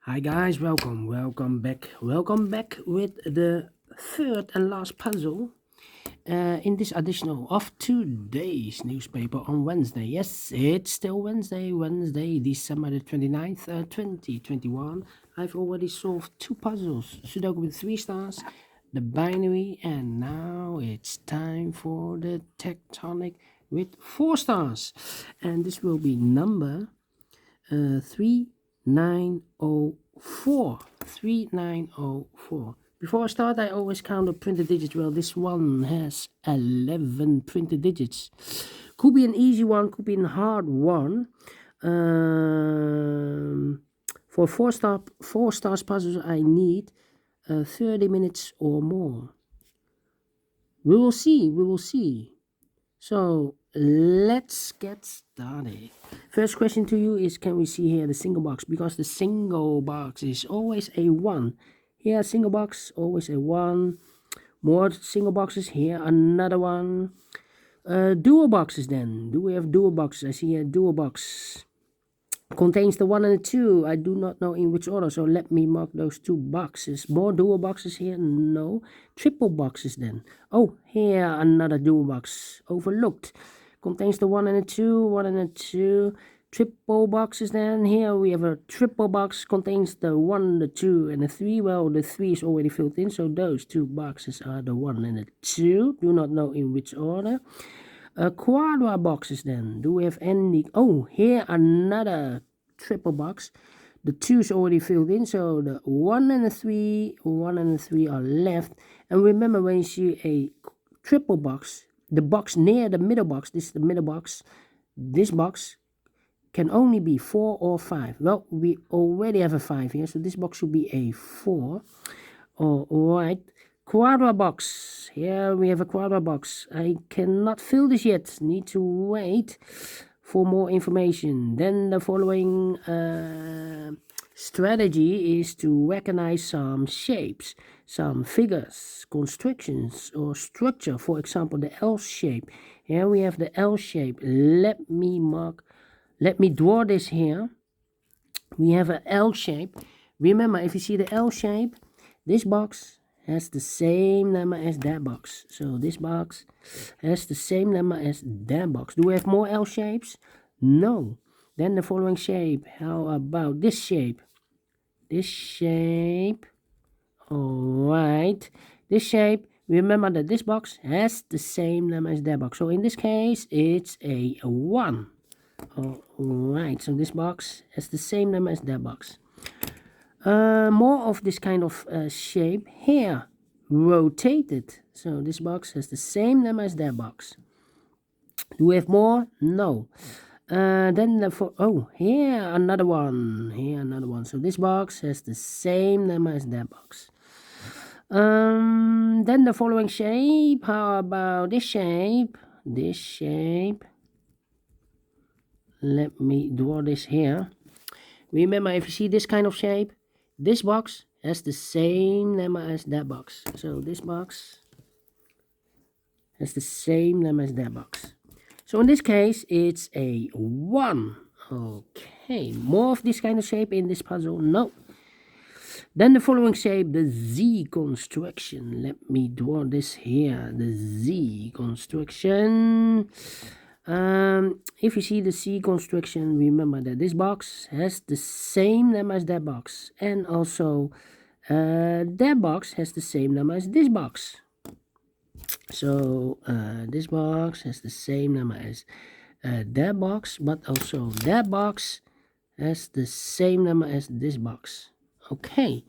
Hi guys, welcome back with the third and last puzzle in this edition of today's newspaper on Wednesday. Yes, it's still Wednesday, December the 29th, 2021. I've already solved two puzzles, Sudoku with 3 stars, the binary, and now it's time for the Tectonic with 4 stars. And this will be number 3904. 3904. Before I start, I always count the printed digits. Well, this one has 11 printed digits. Could be an easy one, could be a hard one. For 4 stars puzzles, I need 30 minutes or more. We will see. So let's get started. First question to you is, can we see here the single box? Because the single box is always a 1. Here, single box, always a 1. More single boxes, here another one. Dual boxes then. Do we have dual boxes? I see a dual box. Contains the 1 and the 2. I do not know in which order, so let me mark those 2 boxes. More dual boxes here? No. Triple boxes then. Oh, here another dual box. Overlooked. Contains the 1 and the 2. 1 and the 2. Triple boxes then. Here we have a triple box. Contains the 1, the 2, and the 3. Well, the 3 is already filled in, so those 2 boxes are the 1 and the 2. Do not know in which order. Quadra boxes then. Do we have any? Oh, here another triple box. The 2 is already filled in, so the 1 and the 3 are left. And remember, when you see a triple box, the box near the middle box, this is the middle box, this box can only be 4 or 5. Well, we already have a 5 here, so this box should be a 4. All right. Quadra box. Here we have a quadra box. I cannot fill this yet. Need to wait for more information. Then the following strategy is to recognize some shapes, some figures, constructions, or structure. For example, the L shape. Here we have the L shape. Let me draw this here. We have an L shape. Remember, if you see the L shape, this box has the same number as that box. So this box has the same number as that box. Do we have more L shapes? No. Then the following shape. How about this shape? This shape. Alright. This shape. Remember that this box has the same number as that box. So in this case, it's a 1. Alright. So this box has the same number as that box. More of this kind of shape here, rotated. So this box has the same number as that box. Do we have more? No. Then here another one. So this box has the same number as that box. Then the following shape. How about this shape? This shape. Let me draw this here. Remember, if you see this kind of shape, this box has the same number as that box. So this box has the same number as that box. So in this case, it's a 1. Okay, more of this kind of shape in this puzzle? No. Then the following shape, the Z construction. Let me draw this here, the Z construction. If you see the C construction, remember that this box has the same number as that box, and also that box has the same number as this box. So this box has the same number as that box, but also that box has the same number as this box. Okay.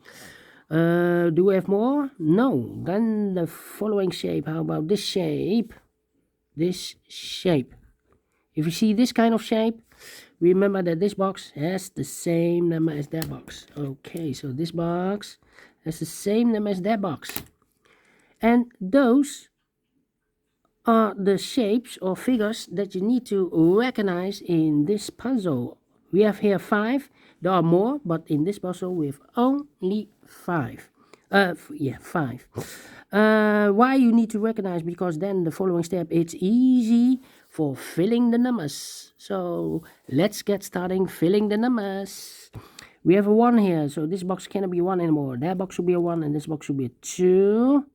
Do we have more? No. Then the following shape. How about this shape? This shape. If you see this kind of shape, remember that this box has the same number as that box. Okay, so this box has the same number as that box. And those are the shapes or figures that you need to recognize in this puzzle. We have here 5. There are more, but in this puzzle we have only 5. 5. Why you need to recognize? Because then the following step, it's easy for filling the numbers. So let's get starting filling the numbers. We have a 1 here, so this box cannot be 1 anymore. That box should be a 1, and this box should be a 2.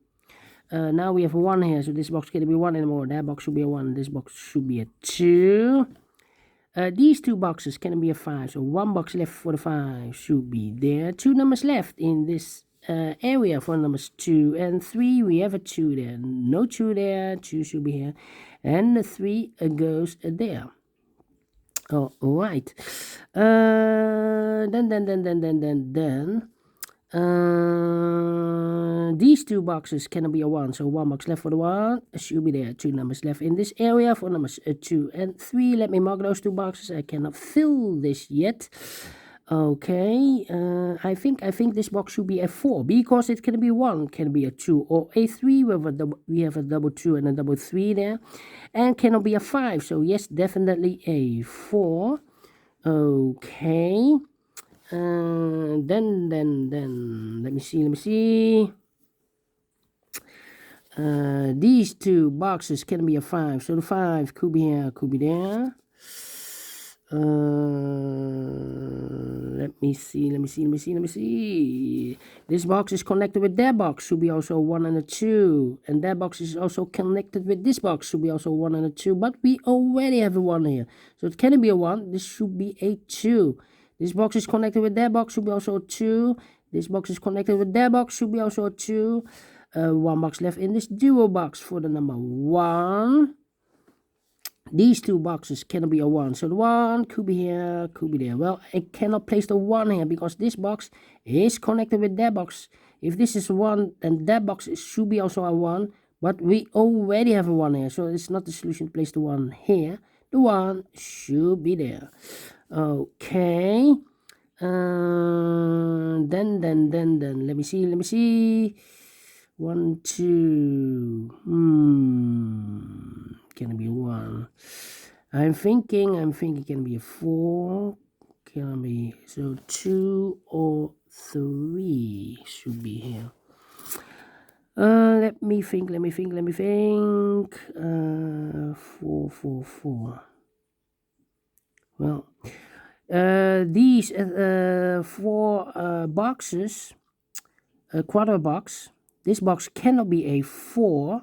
Now we have a 1 here, so this box cannot be 1 anymore. That box should be a 1, this box should be a 2. These 2 boxes can be a 5, so 1 box left for the 5 should be there. 2 numbers left in this area for numbers 2 and 3. We have a 2 there, no 2 there, 2 should be here, and the 3 goes there. All right. These 2 boxes cannot be a 1, so 1 box left for the 1 should be there. 2 numbers left in this area for numbers 2 and 3. Let me mark those 2 boxes. I cannot fill this yet. Okay, I think this box should be a 4 because it can be 1, can be a 2 or a 3. We have a double 2 and a double 3 there, and cannot be a 5. So yes, definitely a 4. Okay. Then let me see. These 2 boxes can be a 5, so the 5 could be here, could be there. Let me see. This box is connected with that box, should be also 1 and a 2, and that box is also connected with this box, should be also 1 and a 2, but we already have a 1 here, so it can be a 1. This should be a 2. This box is connected with that box, should be also a 2. This box is connected with that box, should be also a 2. 1 box left in this duo box for the number 1. These 2 boxes cannot be a 1, so the 1 could be here, could be there. Well, I cannot place the 1 here because this box is connected with that box. If this is 1, then that box should be also a 1, but we already have a 1 here, so it's not the solution to place the 1 here. The 1 should be there. Okay. Then let me see. 1, 2. Can it be 1? I'm thinking can it be a 4? Can it be, so 2 or 3 should be here. Let me think. 4. Well, these 4 boxes, a quarter box, this box cannot be a 4,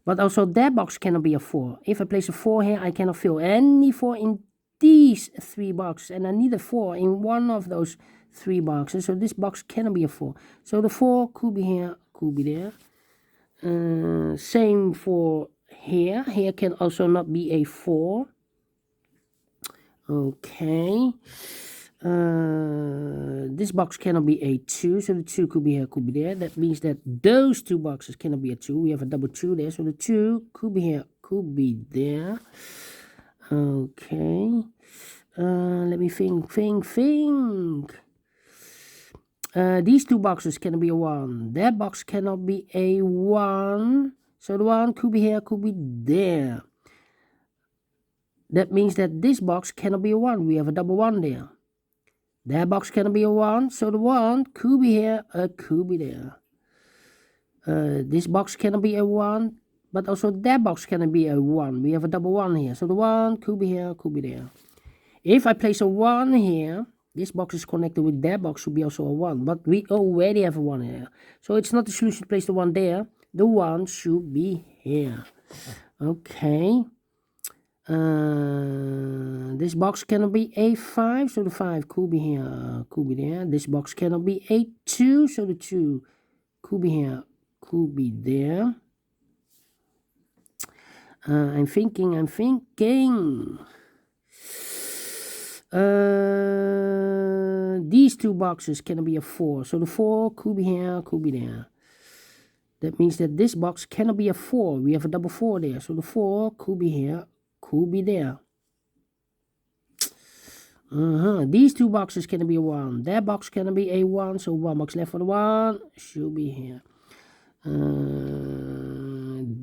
but also that box cannot be a 4. If I place a 4 here, I cannot fill any 4 in these 3 boxes, and I need a 4 in one of those 3 boxes, so this box cannot be a 4. So the 4 could be here, could be there. Same for here. Here can also not be a 4. Okay. This box cannot be a 2, so the 2 could be here, could be there. That means that those 2 boxes cannot be a 2. We have a double 2 there, so the 2 could be here, could be there. Okay. Let me think. These 2 boxes cannot be a 1. That box cannot be a 1, so the 1 could be here, could be there. That means that this box cannot be a 1. We have a double 1 there. That box cannot be a 1, so the 1 could be here, could be there. This box cannot be a 1, but also that box cannot be a 1. We have a double 1 here, so the 1 could be here, could be there. If I place a 1 here, this box is connected with that box, should be also a 1, but we already have a 1 here. So it's not the solution to place the 1 there. The 1 should be here. Okay. This box cannot be a 5, so the 5 could be here, could be there. This box cannot be a 2, so the 2 could be here, could be there. I'm thinking. These 2 boxes cannot be a 4, so the 4 could be here, could be there. That means that this box cannot be a 4. We have a double 4 there, so the 4 could be here, could be there. These 2 boxes can be a 1. That box can be a 1, so 1 box left for the 1 should be here.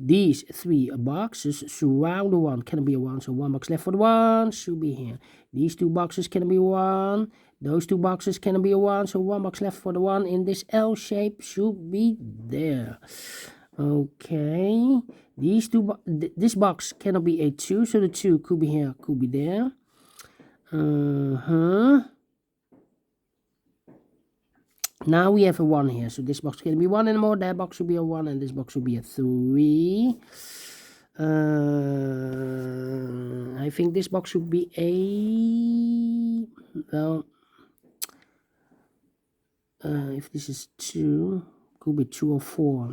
These 3 boxes surround the 1 can be a 1, so 1 box left for the 1 should be here. These 2 boxes can be 1. Those 2 boxes can be a 1, so 1 box left for the 1 in this L shape should be there. Okay. This box cannot be a 2, so the 2 could be here, could be there. Now we have a 1 here, so this box can be 1 anymore, that box should be a 1, and this box should be a 3. I think this box should be a, well, if this is 2, could be 2 or 4.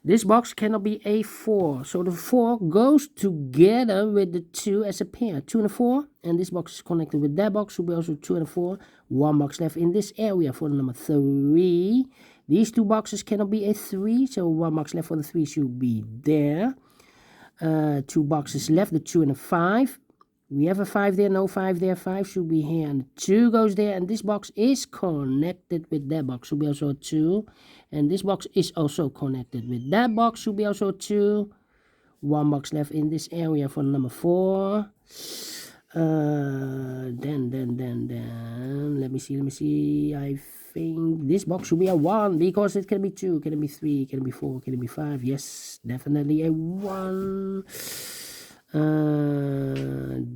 This box cannot be a 4, so the 4 goes together with the 2 as a pair, 2 and a 4, and this box is connected with that box, should be also 2 and a 4. 1 box left in this area for the number 3. These 2 boxes cannot be a 3, so 1 box left for the 3 should be there. 2 boxes left, the 2 and a 5. We have a 5 there, no 5 there, 5 should be here, and 2 goes there, and this box is connected with that box, should be also a 2, and this box is also connected with that box, should be also a 2. 1 box left in this area for number 4. Then, let me see, I think this box should be a 1, because it can be 2, can it be 3, can it be 4, can it be 5, yes, definitely a 1.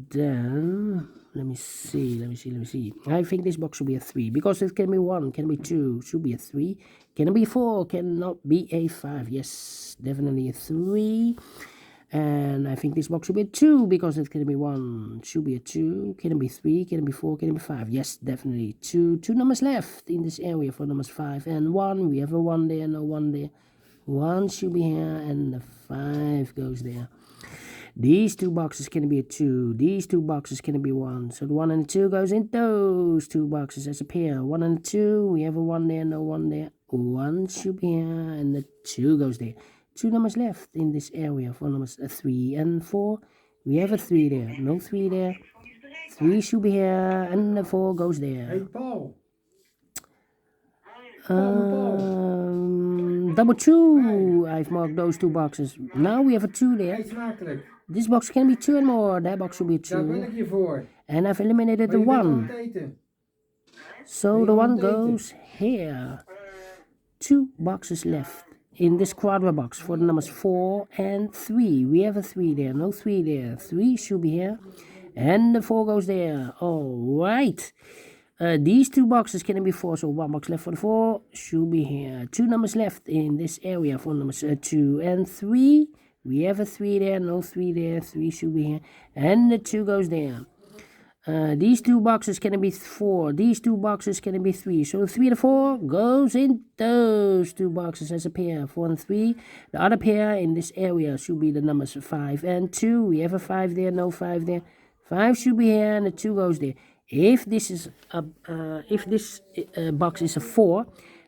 Then let me see. I think this box should be a 3, because it can be 1, can be 2, should be a 3. Can it be 4? Cannot be a 5. Yes, definitely a 3. And I think this box should be a 2, because it can be 1, should be a 2. Can it be 3? Can it be 4? Can it be 5? Yes, definitely 2. 2 numbers left in this area for numbers 5 and 1. We have a 1 there, no 1 there. 1 should be here, and the 5 goes there. These 2 boxes can be a 2. These 2 boxes can be 1. So the 1 and the 2 goes in those 2 boxes as a pair. 1 and 2. We have a 1 there, no 1 there. 1 should be here, and the 2 goes there. 2 numbers left in this area for numbers 3 and 4. We have a 3 there, no 3 there. 3 should be here, and the 4 goes there. Hey, Paul. Double 2. I've marked those 2 boxes. Now we have a 2 there. This box can be 2 and more. That box should be 2. Daar ben ik hier voor. And I've eliminated the 1. So the 1 goes here. 2 boxes left in this quadra box for the numbers 4 and 3. We have a 3 there, no 3 there. 3 should be here, and the 4 goes there. All right. These 2 boxes can be 4, so 1 box left for the 4 should be here. 2 numbers left in this area for numbers 2 and 3. We have a 3 there, no 3 there. 3 should be here, and the 2 goes there. These 2 boxes can be 4. These 2 boxes can be 3. So 3 and 4 goes in those 2 boxes as a pair. 4 and 3. The other pair in this area should be the numbers 5 and 2. We have a 5 there, no 5 there. 5 should be here, and the 2 goes there. If this is box is a 4,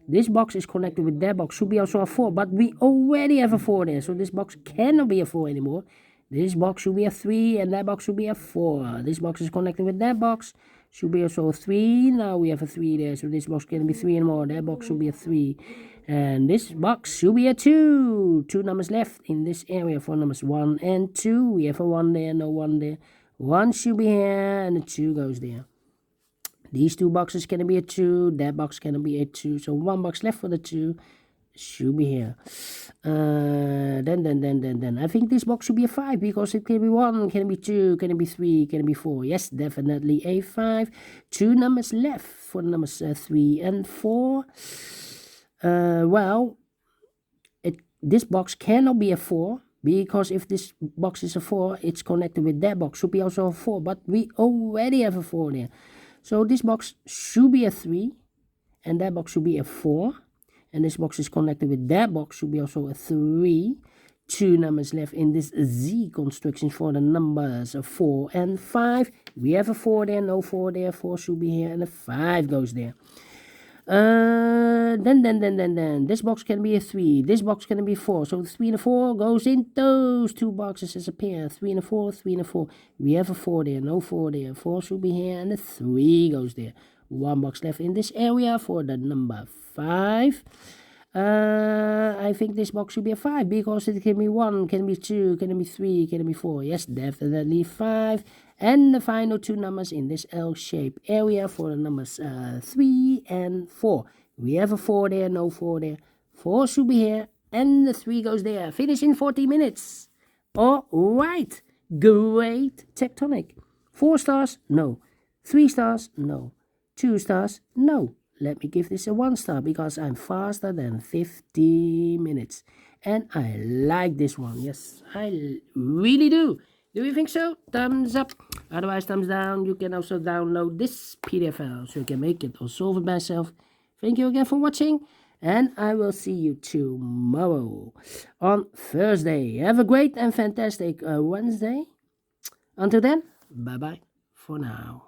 this box is connected with that box, should be also a 4, but we already have a 4 there, so this box cannot be a 4 anymore. This box should be a 3, and that box should be a 4. This box is connected with that box, should be also a 3. Now we have a 3 there, so this box can be 3 anymore. That box should be a 3, and this box should be a 2. 2 numbers left in this area for numbers 1 and 2. We have a 1 there, no 1 there. 1 should be here, and the 2 goes there. These 2 boxes can be a 2. That box can be a 2. So 1 box left for the 2 should be here. Then I think this box should be a 5, because it can be 1, can it be 2, can it be 3, can it be 4. Yes, definitely a 5. 2 numbers left for the numbers 3 and 4. Well, this box cannot be a 4. Because if this box is a 4, it's connected with that box. Should be also a 4, but we already have a 4 there. So this box should be a 3, and that box should be a 4. And this box is connected with that box, should be also a 3. 2 numbers left in this Z construction for the numbers 4 and 5. We have a 4 there, no 4 there. 4 should be here, and a 5 goes there. Then this box can be a 3. This box can be 4. So 3 and a 4 goes in those 2 boxes as a pair. 3 and a 4, 3 and a 4. We have a 4 there, no 4 there. 4 should be here, and a 3 goes there. 1 box left in this area for the number 5. I think this box should be a 5, because it can be 1, can be 2, can be 3, can be 4. Yes, definitely 5. And the final 2 numbers in this L-shaped area for the numbers 3 and 4. We have a 4 there, no 4 there. 4 should be here, and the 3 goes there. Finish in 40 minutes. All right. Great Tectonic. 4 stars? No. 3 stars? No. 2 stars? No. let me give this a 1 star because I'm faster than 50 minutes. And I like this one. Yes, I really do. Do you think so? Thumbs up. Otherwise, thumbs down. You can also download this PDF file so you can make it or solve it by yourself. Thank you again for watching. And I will see you tomorrow on Thursday. Have a great and fantastic Wednesday. Until then, bye-bye for now.